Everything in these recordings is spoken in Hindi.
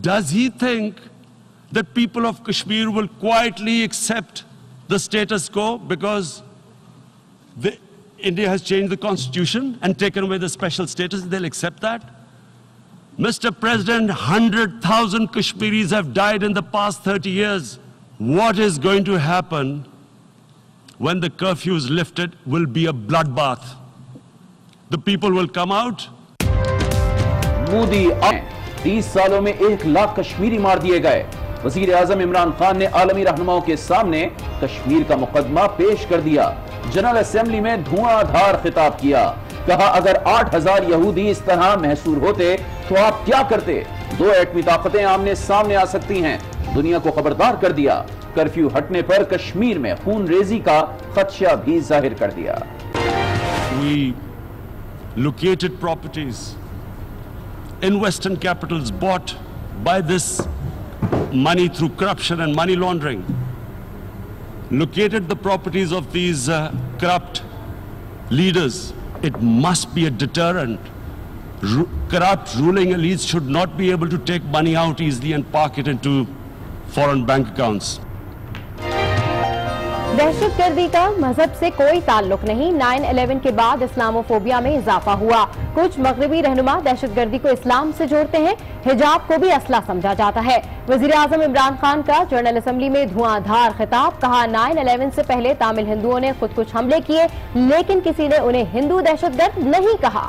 Does he think that people of Kashmir will quietly accept the status quo because India has changed the constitution and taken away the special status? They'll accept that? Mr. President, 100,000 Kashmiris have died in the past 30 years. What is going to happen when the curfew is lifted will be a bloodbath. The people will come out. Modi 30 सालों में 1 लाख कश्मीरी मार दिए गए। वजीर आजम इमरान खान ने आलमी रहनुमाओं के सामने कश्मीर का मुकदमा पेश कर दिया। जनरल असेंबली में धुआंधार खिताब किया। कहा अगर 8,000 यहूदी इस तरह महसूर होते तो आप क्या करते? 2 एटमी ताकतें आमने सामने आ सकती हैं। दुनिया को खबरदार कर दिया। कर्फ्यू हटने पर कश्मीर में खून रेजी का खदशा भी जाहिर कर दिया। We located properties in Western capitals bought by this money through corruption and money laundering. Located the properties of these corrupt leaders. It must be a deterrent. Corrupt ruling elites should not be able to take money out easily and park it into foreign bank accounts. दहशतगर्दी का मजहब से कोई ताल्लुक नहीं। 9/11 के बाद इस्लामोफोबिया में इजाफा हुआ। कुछ मगरबी रहनुमा दहशतगर्दी को इस्लाम से जोड़ते हैं। हिजाब को भी असला समझा जाता है। वजीर आजम इमरान खान का जनरल असेंबली में धुआंधार खिताब। कहा 9/11 से पहले तामिल हिंदुओं ने खुद कुछ हमले किए, लेकिन किसी ने उन्हें हिंदू दहशतगर्द नहीं कहा।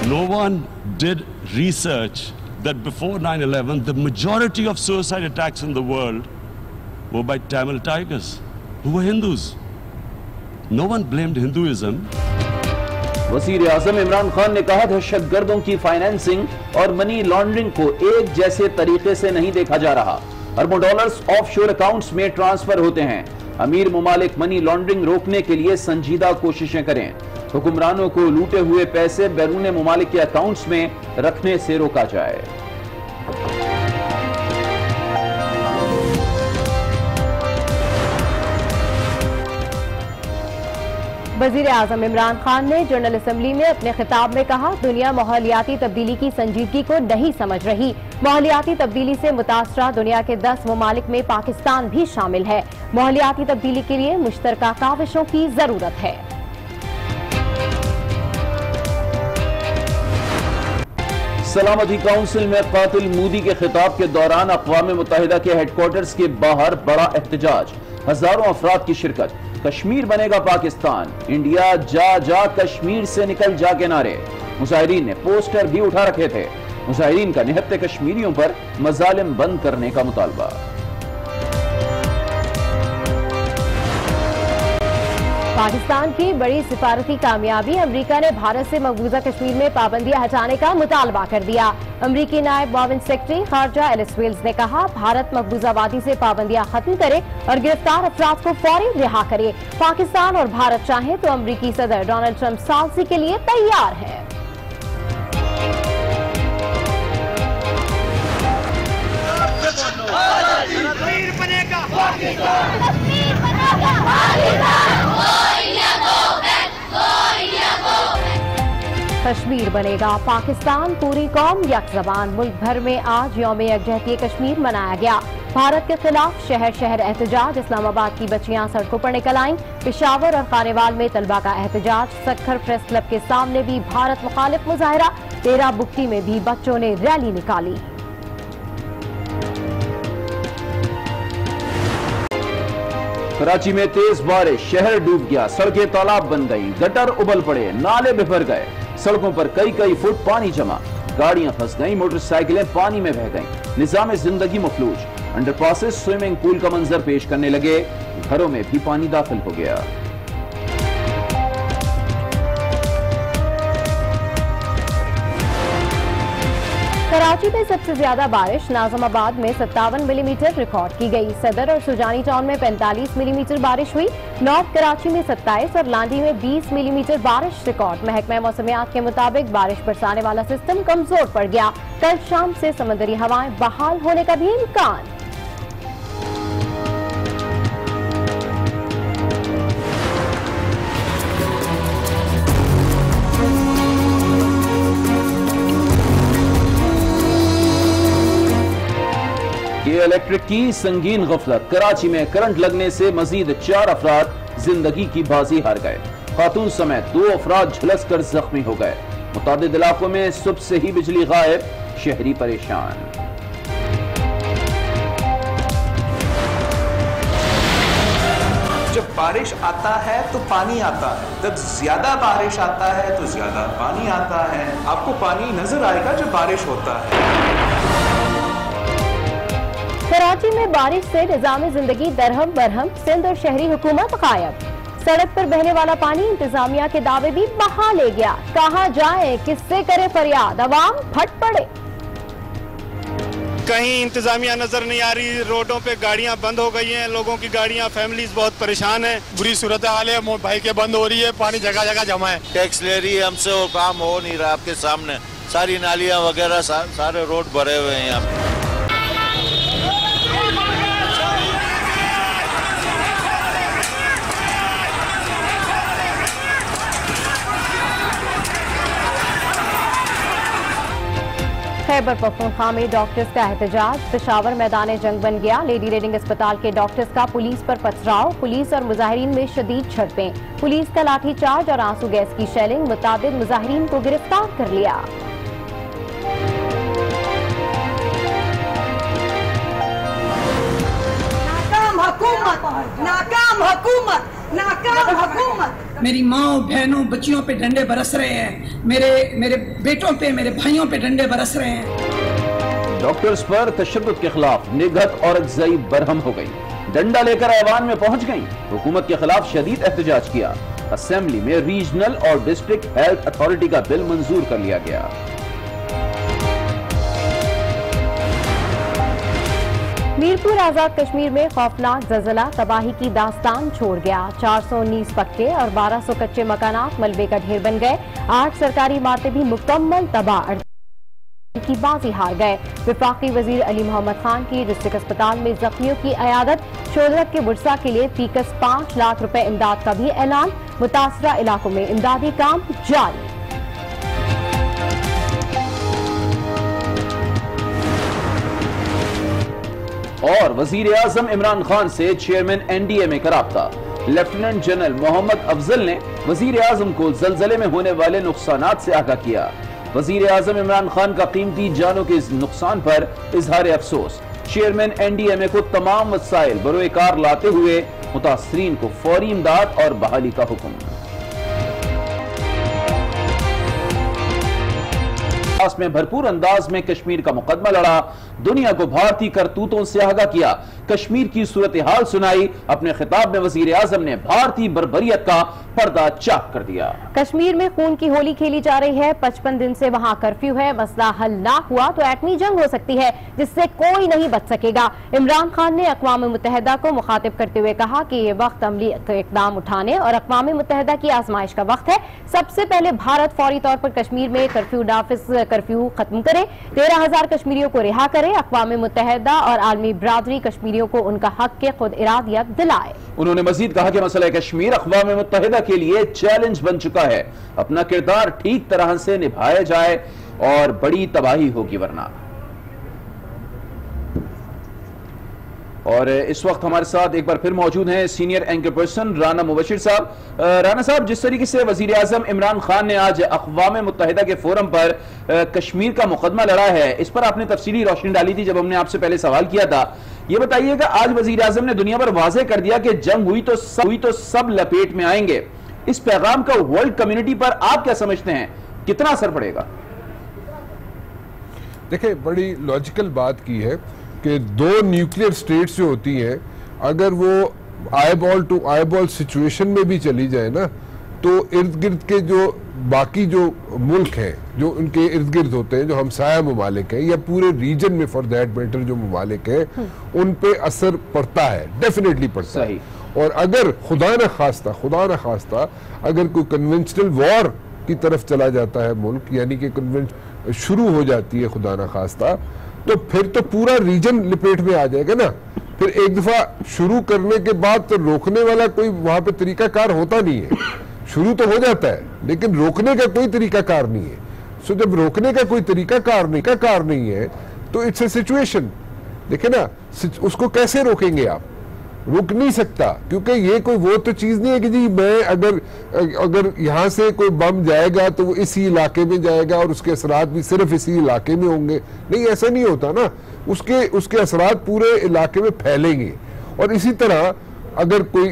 No one did research that before 9/11, the majority of suicide attacks in the world were by Tamil Tigers, who were Hindus. No one blamed Hinduism. वजीर आजम इमरान खान ने कहा दहशतगर्दों की फाइनेंसिंग और मनी लॉन्ड्रिंग को एक जैसे तरीके से नहीं देखा जा रहा। अरबों डॉलर्स ऑफशोर अकाउंट्स में ट्रांसफर होते हैं। अमीर ममालिक मनी लॉन्ड्रिंग रोकने के लिए संजीदा कोशिशें करें। हुक्मरानों को लूटे हुए पैसे बैरून ममालिक के अकाउंट्स में रखने से रोका जाए। वजीर आजम इमरान खान ने जनरल असेंबली में अपने खिताब में कहा दुनिया माहौलियाती तब्दीली की संजीदगी को नहीं समझ रही। माहौलियाती तब्दीली से मुतासरा दुनिया के 10 ममालिक में पाकिस्तान भी शामिल है। माहौलियाती तब्दीली के लिए मुश्तरका काविशों की जरूरत है। सलामती काउंसिल में कातिल मोदी के खिताब के दौरान अक़वाम मुत्तहिदा के हेडक्वार्टर्स के बाहर बड़ा एहतजाज। हजारों अफराद की शिरकत। कश्मीर बनेगा पाकिस्तान, इंडिया जा जा कश्मीर से निकल जा के नारे। मुजाहिरीन ने पोस्टर भी उठा रखे थे। मुजाहिरीन का निहत्ते कश्मीरियों पर मजालिम बंद करने का मुतालबा। पाकिस्तान की बड़ी सिफारती कामयाबी। अमेरिका ने भारत से मकबूजा कश्मीर में पाबंदियां हटाने का मुतालबा कर दिया। अमेरिकी नायब मुआविन सेक्रेटरी खारजा एलिस वेल्स ने कहा भारत मकबूजा वादी से पाबंदियां खत्म करे और गिरफ्तार अफराद को फौरी रिहा करे। पाकिस्तान और भारत चाहे तो अमेरिकी सदर डोनाल्ड ट्रंप सालसी के लिए तैयार है। कश्मीर बनेगा पाकिस्तान, पूरी कौम यकजबान। मुल्क भर में आज यौम यकजहती कश्मीर मनाया गया। भारत के खिलाफ शहर शहर एहतजाज। इस्लामाबाद की बच्चियां सड़कों पर निकल आईं। पेशावर और खानेवाल में तलबा का एहतजाज। सक्खर प्रेस क्लब के सामने भी भारत मुखालिफ मुजाहिरा। तेरा बुक्टी में भी बच्चों ने रैली निकाली। कराची में तेज बारिश, शहर डूब गया, सड़कें तालाब बन गई, गटर उबल पड़े, नाले बिफर गए, सड़कों पर कई फुट पानी जमा, गाड़ियां फंस गईं, मोटरसाइकिलें पानी में बह गईं, निजाम जिंदगी मफलूज। अंडरपासेस स्विमिंग पूल का मंजर पेश करने लगे, घरों में भी पानी दाखिल हो गया। कराची में सबसे ज्यादा बारिश नाज़िमाबाद में 57 मिलीमीटर रिकॉर्ड की गई। सदर और सुजानी टाउन में 45 मिलीमीटर बारिश हुई। नॉर्थ कराची में 27 और लांडी में 20 मिलीमीटर बारिश रिकॉर्ड। महकमा मौसमियात के मुताबिक बारिश बरसाने वाला सिस्टम कमजोर पड़ गया। कल शाम से समंदरी हवाएं बहाल होने का भी इम्कान। के इलेक्ट्रिक की संगीन गफलत, कराची में करंट लगने से मजीद 4 अफराद जिंदगी की बाजी हार गए। खातून समेत 2 अफराद झुलस कर जख्मी हो गए। मुतादिद इलाकों में सुबह से ही बिजली गायब, शहरी परेशान। जब बारिश आता है तो पानी आता है, जब ज्यादा बारिश आता है तो ज्यादा पानी आता है। आपको पानी नजर आएगा जब बारिश होता है। कराची में बारिश से निजाम जिंदगी दरहम बरहम, सिंध और शहरी हुकूमत गायब। सड़क पर बहने वाला पानी इंतजामिया के दावे भी बहा ले गया। कहाँ जाए, किससे करे फरियाद, अवाम फट पड़े। कहीं इंतजामिया नजर नहीं आ रही, रोडों पे गाड़ियां बंद हो गई हैं, लोगों की गाड़ियां, फैमिलीज बहुत परेशान है। बुरी सूरत हाल है, बाइकें बंद हो रही है, पानी जगह जगह जमा है। टैक्स ले रही है हमसे, वो काम हो नहीं रहा। आपके सामने सारी नालियां वगैरह सारे रोड भरे हुए हैं यहाँ पे। खैबर पख्तूनख्वा में डॉक्टर्स का एहतजाज, पेशावर मैदान जंग बन गया। लेडी रेडिंग अस्पताल के डॉक्टर्स का पुलिस पर पथराव, पुलिस और मुजाहिरीन में शदीद झड़पें। पुलिस का लाठीचार्ज और आंसू गैस की शेलिंग, मुताबिद मुजाहिरीन को गिरफ्तार कर लिया। नाकाम हुकूमत। मेरी माओ बहनों बच्चियों पे डंडे बरस रहे हैं, मेरे बेटों पे, मेरे भाइयों पे डंडे बरस रहे हैं। डॉक्टर्स पर तशद्दुद के खिलाफ निगहत और अगज़ई बरहम हो गई, डंडा लेकर ऐवान में पहुंच गई। हुकूमत के खिलाफ शदीद एहतजाज किया। असेंबली में रीजनल और डिस्ट्रिक्ट हेल्थ अथॉरिटी का बिल मंजूर कर लिया गया। मीरपुर आजाद कश्मीर में खौफनाक ज़लज़ला तबाही की दास्तान छोड़ गया। 419 पक्के और 1200 कच्चे मकानात मलबे का ढेर बन गए। 8 सरकारी इमारतें भी मुकम्मल तबाह की बाजी हार गए। विफाकी वजीर अली मोहम्मद खान की डिस्ट्रिक्ट अस्पताल में जख्मियों की अयादत। शोधरक के बुरसा के लिए फीकस 5 लाख रुपए इमदाद का भी ऐलान। मुतासरा इलाकों में इमदादी काम जारी। और वजीर आजम इमरान खान से चेयरमैन NDMA का राब्ता। लेफ्टिनेंट जनरल मोहम्मद अफजल ने वजीर आजम को जलजले में होने वाले नुकसानात से आगाह किया। वजीर आजम इमरान खान का कीमती जानों के नुकसान पर इजहार अफसोस। चेयरमैन NDMA को तमाम वसाइल बरोएकार लाते हुए मुतासरीन को फौरी इमदाद और बहाली का हुक्म। में भरपूर अंदाज में कश्मीर का मुकदमा लड़ा, दुनिया को भारतीय करतूतों से आगाह किया, कश्मीर की सूरत हाल सुनाई। अपने खिताब में वजीर आजम ने भारतीय बर्बरियत का पर्दा चाक कर दिया। कश्मीर में खून की होली खेली जा रही है। 55 दिन से वहां कर्फ्यू है। मसला हल ना हुआ तो एटमी जंग हो सकती है, जिससे कोई नहीं बच सकेगा। इमरान खान ने अक़वाम मुत्तहिदा को मुखातिब करते हुए कहा कि ये वक्त अमली इक़दाम उठाने और अक़वाम मुत्तहिदा की आजमाइश का वक्त है। सबसे पहले भारत फौरी तौर पर कश्मीर में कर्फ्यू खत्म करे, 13,000 कश्मीरियों को रिहा करे। अक़वाम मुत्तहिदा और आलमी बरादरी कश्मीरियों को उनका हक के खुद इरादियत दिलाए। उन्होंने मजीद कहा कि मसला कश्मीर अक़वाम मुत्तहिदा के लिए चैलेंज बन चुका है। अपना किरदार ठीक तरह से निभाया जाए और बड़ी तबाही होगी वरना। और इस वक्त हमारे साथ एक बार फिर मौजूद हैं senior anchor person Rana Mubashir साहब। राना साहब, जिस तरीके से वजीर आजम इमरान खान ने आज अक़वाम मुत्तहिदा के फोरम पर कश्मीर का मुकदमा लड़ा है, इस पर आपने तफसीली रोशनी डाली थी जब हमने आपसे पहले सवाल किया था। ये बताइएगा, आज वजीर आजम ने दुनिया पर वाज़ेह कर दिया कि जंग हुई तो सब लपेट में आएंगे। इस पैगाम का वर्ल्ड कम्युनिटी पर आप क्या समझते हैं, कितना असर पड़ेगा? देखिए, बड़ी लॉजिकल बात की है कि 2 न्यूक्लियर स्टेट्स जो होती हैं, अगर वो आईबॉल टू आईबॉल सिचुएशन में भी चली जाए ना, तो इर्द गिर्द के जो बाकी जो मुल्क हैं, जो उनके इर्द गिर्द होते हैं, जो हमसाया ममालिक हैं या पूरे रीजन में फॉर दैट मैटर जो ममालिक हैं, उन पे असर पड़ता है, डेफिनेटली पड़ता है। और अगर खुदा न खास्ता अगर कोई कन्वेंशनल वॉर की तरफ चला जाता है मुल्क, यानी कि शुरू हो जाती है खुदा न खास्ता, तो फिर तो पूरा रीजन लिपेट में आ जाएगा ना। फिर एक दफा शुरू करने के बाद तो रोकने वाला कोई वहां पे तरीकाकार होता नहीं है। शुरू तो हो जाता है लेकिन रोकने का कोई तरीकाकार नहीं है। सो जब रोकने का कोई तरीकाकार नहीं है तो इट्स ए सिचुएशन देखे ना, उसको कैसे रोकेंगे आप? रुक नहीं सकता, क्योंकि ये कोई वो तो चीज नहीं है कि जी मैं अगर यहां से कोई बम जाएगा तो वो इसी इलाके में जाएगा और उसके असरात भी सिर्फ इसी इलाके में होंगे। नहीं, ऐसा नहीं होता ना, उसके असरात पूरे इलाके में फैलेंगे। और इसी तरह अगर कोई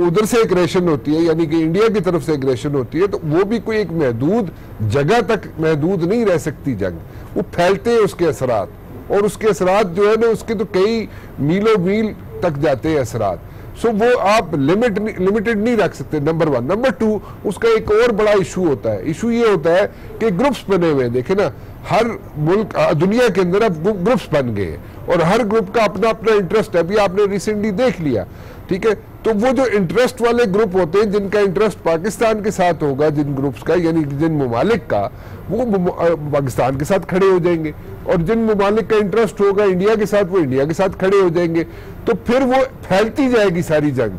उधर से एग्रेशन होती है, यानी कि इंडिया की तरफ से एग्रेशन होती है, तो वो भी कोई एक महदूद जगह तक महदूद नहीं रह सकती जंग, वो फैलते हैं उसके असरात, और उसके असरात जो है ना उसके तो कई मीलों मील तक जाते हैं असरात। सो वो आप लिमिटेड नहीं रख सकते, नंबर 1। नंबर 2, उसका एक और बड़ा इशू होता है। इशू ये होता है कि ग्रुप्स बने हुए, देखे ना, हर मुल्क दुनिया के अंदर अब ग्रुप्स बन गए और हर ग्रुप का अपना अपना इंटरेस्ट है। अभी आपने रिसेंटली देख लिया, ठीक है, तो वो जो इंटरेस्ट वाले ग्रुप होते हैं जिनका इंटरेस्ट पाकिस्तान के साथ होगा, जिन ग्रुप्स का यानी जिन ममालिक का, वो पाकिस्तान के साथ खड़े हो जाएंगे, और जिन ममालिक का इंटरेस्ट होगा इंडिया के साथ, वो इंडिया के साथ खड़े हो जाएंगे। तो फिर वो फैलती जाएगी सारी जंग,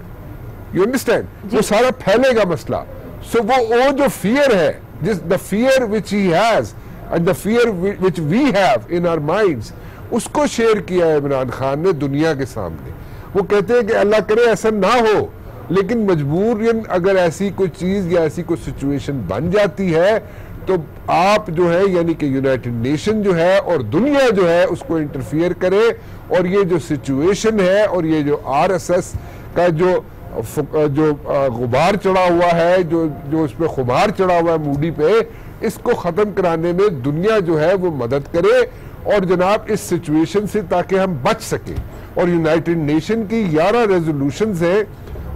यू अंडरस्टैंड, वो सारा फैलेगा मसला। सो वो जो फियर है, the fear which he has and the fear which we have in our minds, उसको शेयर किया है इमरान खान ने दुनिया के सामने। वो कहते हैं कि अल्लाह करे ऐसा ना हो, लेकिन मजबूरन अगर ऐसी कोई चीज या ऐसी कोई सिचुएशन बन जाती है तो आप जो है यानी कि यूनाइटेड नेशन जो है और दुनिया जो है उसको इंटरफियर करे, और ये जो सिचुएशन है और ये जो आरएसएस का जो गुबार चढ़ा हुआ है, जो इस पे खुमार चढ़ा हुआ है मूडी पे, इसको खत्म कराने में दुनिया जो है वो मदद करे, और जनाब इस सिचुएशन से ताकि हम बच सके। और यूनाइटेड नेशन की 11 रेजोल्यूशंस हैं,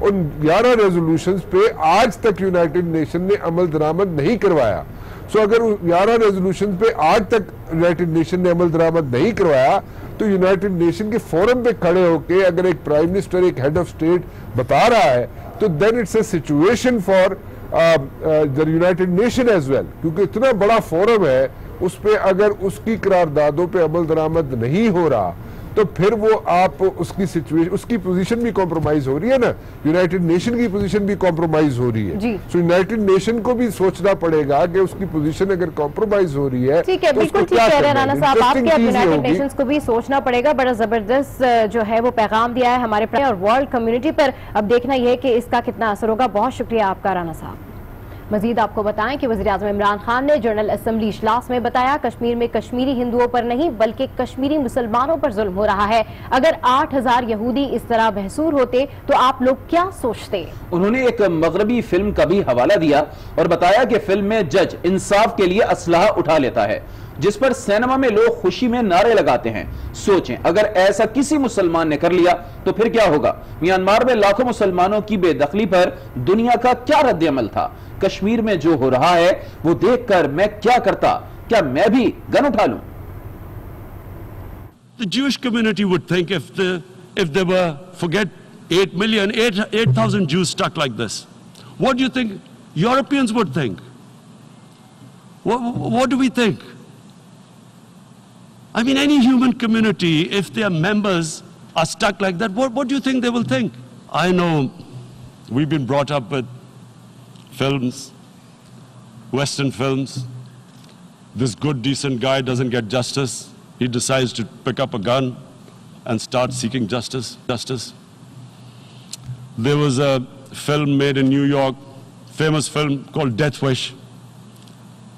उन 11 रेजोल्यूशंस पे आज तक यूनाइटेड नेशन ने अमल दरामद नहीं करवाया। सो अगर 11 रेजोल्यूशन पे आज तक यूनाइटेड नेशन ने अमल दरामद नहीं करवाया, तो यूनाइटेड नेशन के फोरम पे खड़े होके अगर एक प्राइम मिनिस्टर, एक हेड ऑफ स्टेट बता रहा है, तो then it's a situation for the United Nation as well, क्योंकि इतना बड़ा फोरम है, उस पे अगर उसकी करारदादों पे अमल दरामद नहीं हो रहा, तो फिर वो आप उसकी सिचुएशन, उसकी पोजीशन भी कॉम्प्रोमाइज हो रही है ना, यूनाइटेड नेशन की पोजीशन भी कॉम्प्रोमाइज हो रही है। सो यूनाइटेड नेशन को भी सोचना पड़ेगा कि उसकी पोजीशन अगर कॉम्प्रोमाइज हो रही है, ठीक है, बिल्कुल ठीक कह रहे हैं राना साहब, आपके अब यूनाइटेड नेशंस को भी सोचना पड़ेगा। बड़ा जबरदस्त जो है वो पैगाम दिया है हमारे और वर्ल्ड कम्युनिटी पर। अब देखना यह है कि इसका कितना असर होगा। बहुत शुक्रिया आपका राना साहब। मजीद आपको बताएं कि वज़ीर-ए-आज़म इमरान खान ने जनरल असेंबली इजलास में बताया, कश्मीर में कश्मीरी हिंदुओं पर नहीं बल्कि कश्मीरी मुसलमानों पर जुल्म हो रहा है। अगर 8000 यहूदी इस तरह बहसूर होते तो आप लोग क्या सोचते। उन्होंने एक मगरबी फिल्म का भी हवाला दिया और बताया कि फिल्म में जज इंसाफ के लिए असलाह उठा लेता है, जिस पर सिनेमा में लोग खुशी में नारे लगाते हैं। सोचें, अगर ऐसा किसी मुसलमान ने कर लिया तो फिर क्या होगा। म्यांमार में लाखों मुसलमानों की बेदखली पर दुनिया का क्या रद्द-ए-अमल था। कश्मीर में जो हो रहा है वो देखकर मैं क्या करता, क्या मैं भी गन उठा लूं। The Jewish community would think if there were, forget 8,000 Jews stuck like this, what do you think Europeans would think? What do we think? I mean, any human community, if their members are stuck like that, what do you think they will think? I know we've been brought up with films, Western films. This good, decent guy doesn't get justice. He decides to pick up a gun and start seeking justice. There was a film made in New York, famous film called Death Wish.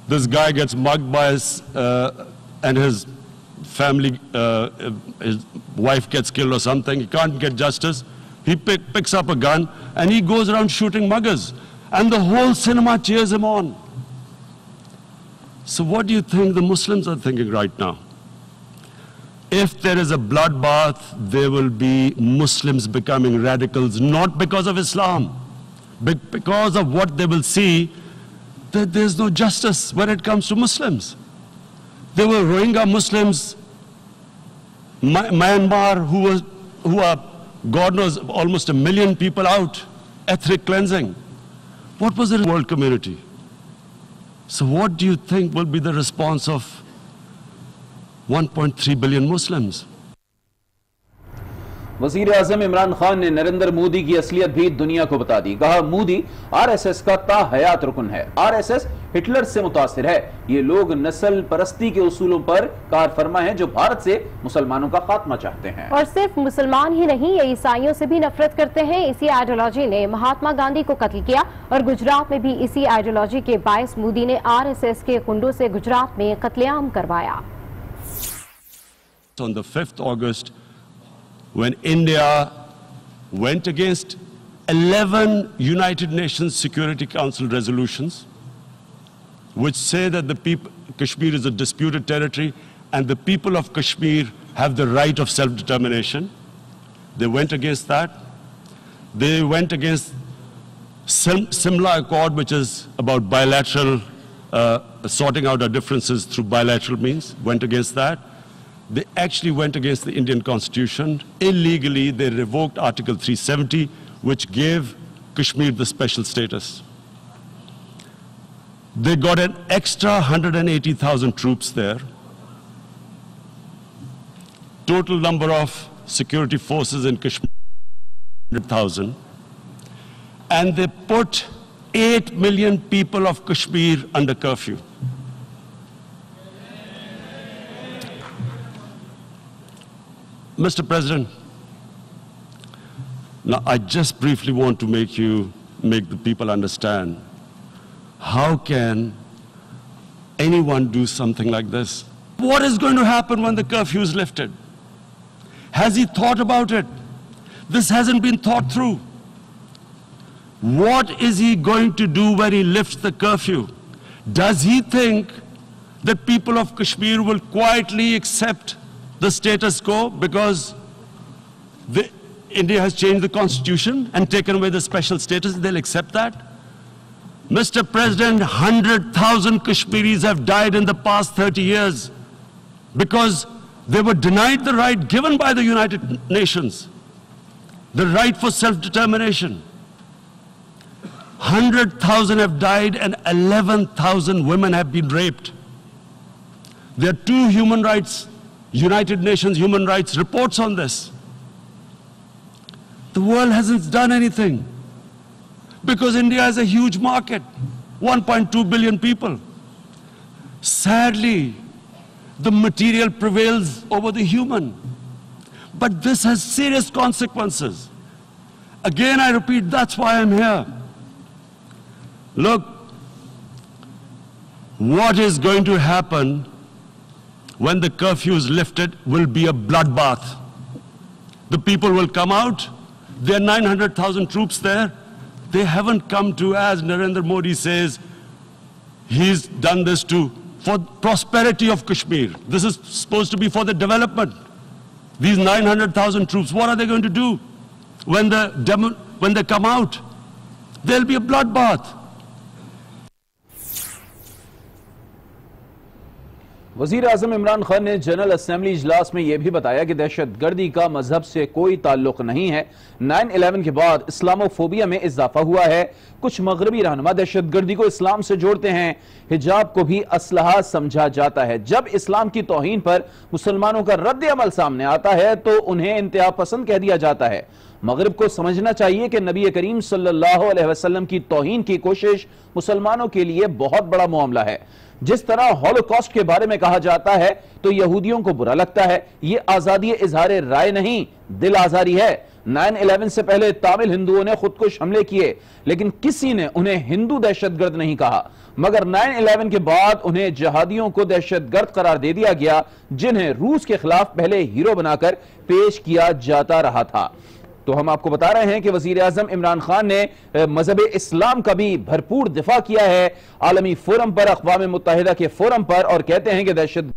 This guy gets mugged by and his family, his wife gets killed or something. He can't get justice. He picks up a gun and he goes around shooting muggers. And the whole cinema cheers him on. So what do you think the Muslims are thinking right now? If there is a bloodbath, there will be Muslims becoming radicals, not because of Islam, but because of what they will see, that there's no justice when it comes to Muslims. There were Rohingya Muslims, Myanmar, who are, God knows, almost 1 million people out, ethnic cleansing. What was the world community? So what do you think will be the response of 1.3 billion Muslims? वज़ीर-ए-आज़म इमरान खान ने नरेंद्र मोदी की असलियत भी दुनिया को बता दी। कहा, मोदी आरएसएस का ताहयात रुकन है। आरएसएस हिटलर से मुतासिर है। ये लोग नस्ल परस्ती के उसूलों पर कार फरमा हैं जो भारत से मुसलमानों का खात्मा चाहते हैं। और सिर्फ मुसलमान ही नहीं, ये ईसाइयों से भी नफरत करते हैं। इसी आइडियोलॉजी ने महात्मा गांधी को कत्ल किया और गुजरात में भी इसी आइडियोलॉजी के बायस मोदी ने RSS के गुंडों से गुजरात में कत्लेआम करवाया। On the 5th August, when India went against 11 United Nations Security Council resolutions, which say that Kashmir is a disputed territory and the people of Kashmir have the right of self-determination. They went against that. They went against Simla Accord, which is about bilateral, sorting out our differences through bilateral means, went against that. They actually went against the Indian Constitution. Illegally, they revoked Article 370, which gave Kashmir the special status. They got an extra 180,000 troops there. Total number of security forces in Kashmir, 100,000. And they put 8 million people of Kashmir under curfew. Mr. President, now I just briefly want to make the people understand, how can anyone do something like this? What is going to happen when the curfew is lifted? Has he thought about it? This hasn't been thought through. What is he going to do when he lifts the curfew? Does he think that people of Kashmir will quietly accept the status quo because India has changed the constitution and taken away the special status? They'll accept that? Mr. President, 100,000 Kashmiris have died in the past 30 years because they were denied the right given by the United Nations, the right for self-determination. 100,000 have died and 11,000 women have been raped. There are 2 human rights, United Nations human rights reports on this. The world hasn't done anything because India is a huge market, 1.2 billion people. Sadly, the material prevails over the human. But this has serious consequences. Again, I repeat, that's why I'm here. Look, what is going to happen when the curfew is lifted will be a bloodbath. The people will come out. There are 900,000 troops there. They haven't come to, as Narendra Modi says, he's done this for prosperity of Kashmir. This is supposed to be for the development. These 900,000 troops, what are they going to do when they come out? There'll be a bloodbath. वजीर आजम इमरान खान ने जनरल असेंबली इजलास में यह भी बताया कि दहशतगर्दी का मजहब से कोई ताल्लुक नहीं है। 9/11 के बाद इस्लामोफोबिया में इजाफा हुआ है। कुछ मगरबी रहनुमा दहशतगर्दी को इस्लाम से जोड़ते हैं। हिजाब को भी असलहा समझा जाता है। जब इस्लाम की तौहीन पर मुसलमानों का रद्द अमल सामने आता है तो उन्हें इंतहा पसंद कह दिया जाता है। मगरिब को समझना चाहिए कि नबी करीम सल्लल्लाहु अलैहि वसल्लम की तौहीन की कोशिश मुसलमानों के लिए बहुत बड़ा मामला है। जिस तरह हॉलोकॉस्ट के बारे में कहा जाता है तो यहूदियों को बुरा लगता है। यह आजादी इजहार राय नहीं, दिल आजारी है। 9/11 से पहले तामिल हिंदुओं ने खुदकुश हमले किए, लेकिन किसी ने उन्हें हिंदू दहशतगर्द नहीं कहा। मगर 9/11 के बाद उन्हें जहादियों को दहशतगर्द करार दे दिया गया, जिन्हें रूस के खिलाफ पहले हीरो बनाकर पेश किया जाता रहा था। तो हम आपको बता रहे हैं कि वजीर आजम इमरान खान ने मजहब इस्लाम का भी भरपूर दिफा किया है आलमी फोरम पर, अक़वाम मुत्तहिदा के फोरम पर, और कहते हैं कि दहशत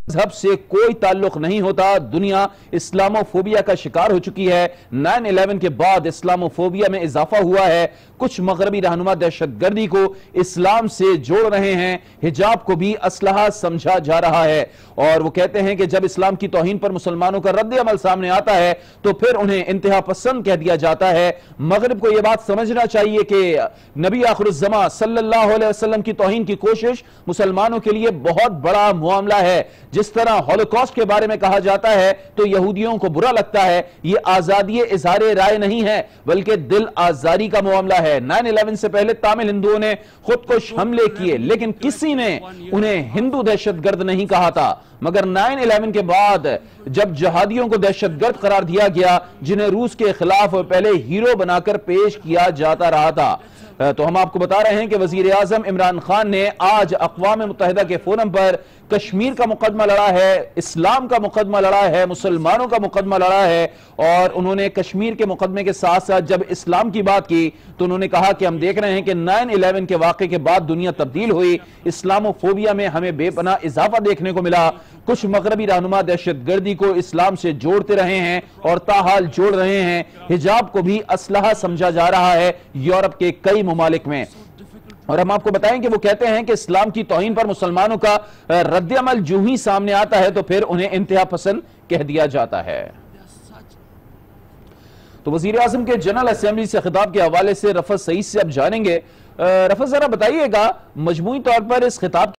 मजहब से कोई ताल्लुक नहीं होता। दुनिया इस्लामोफोबिया का शिकार हो चुकी है। 9/11 के बाद इस्लामोफोबिया में इजाफा हुआ है। कुछ मगरबी रहनुमा दहशतगर्दी को इस्लाम से जोड़ रहे हैं। हिजाब को भी असलहा समझा जा रहा है और वो कहते हैं कि जब इस्लाम की तौहीन पर मुसलमानों का रद्द अमल सामने आता है तो फिर उन्हें इंतहा पसंद कह दिया जाता है। मगरिब को यह बात समझना चाहिए कि नबी आखिरुज़्ज़मा सल्लल्लाहु अलैहि वसल्लम की तौहीन की कोशिश मुसलमानों के लिए बहुत बड़ा मामला है। जिस तरह हॉलोकॉस्ट के बारे में कहा जाता है तो यहूदियों को बुरा लगता है। यह आजादी इजहार राय नहीं है बल्कि दिल आजारी का मामला है। 9/11 से पहले तामिल हिंदुओं ने खुदकुश हमले किए लेकिन किसी ने उन्हें हिंदू दहशतगर्द नहीं कहा था, मगर 9/11 के बाद जब जहादियों को दहशतगर्द करार दिया गया जिन्हें रूस के खिलाफ पहले हीरो बनाकर पेश किया जाता रहा था, तो हम आपको बता रहे हैं कि वजीर आजम इमरान खान ने आज अक़वाम मुत्तहिदा के फोरम पर कश्मीर का मुकदमा लड़ा है, इस्लाम का मुकदमा लड़ा है, मुसलमानों का मुकदमा लड़ा है। और उन्होंने कश्मीर के मुकदमे के साथ साथ जब इस्लाम की बात की तो उन्होंने कहा कि हम देख रहे हैं कि 9/11 के वाक़े के बाद दुनिया तब्दील हुई, इस्लामोफोबिया में हमें बेपनाह इजाफा देखने को मिला। कुछ मगरबी रहनुमा दहशतगर्दी को इस्लाम से जोड़ते रहे हैं और ताहाल जोड़ रहे हैं। हिजाब को भी असलहा समझा जा रहा है यूरोप के कई ममालिक में। और हम आपको बताएं कि वो कहते हैं कि इस्लाम की तौहीन पर मुसलमानों का रद्द-ए-अमल जो ही सामने आता है तो फिर उन्हें इंतहा पसंद कह दिया जाता है। तो वजीर आजम के जनरल असेंबली से खिताब के हवाले से रफत सईद से अब जानेंगे। रफत, जरा बताइएगा मजमूई तौर पर इस खिताब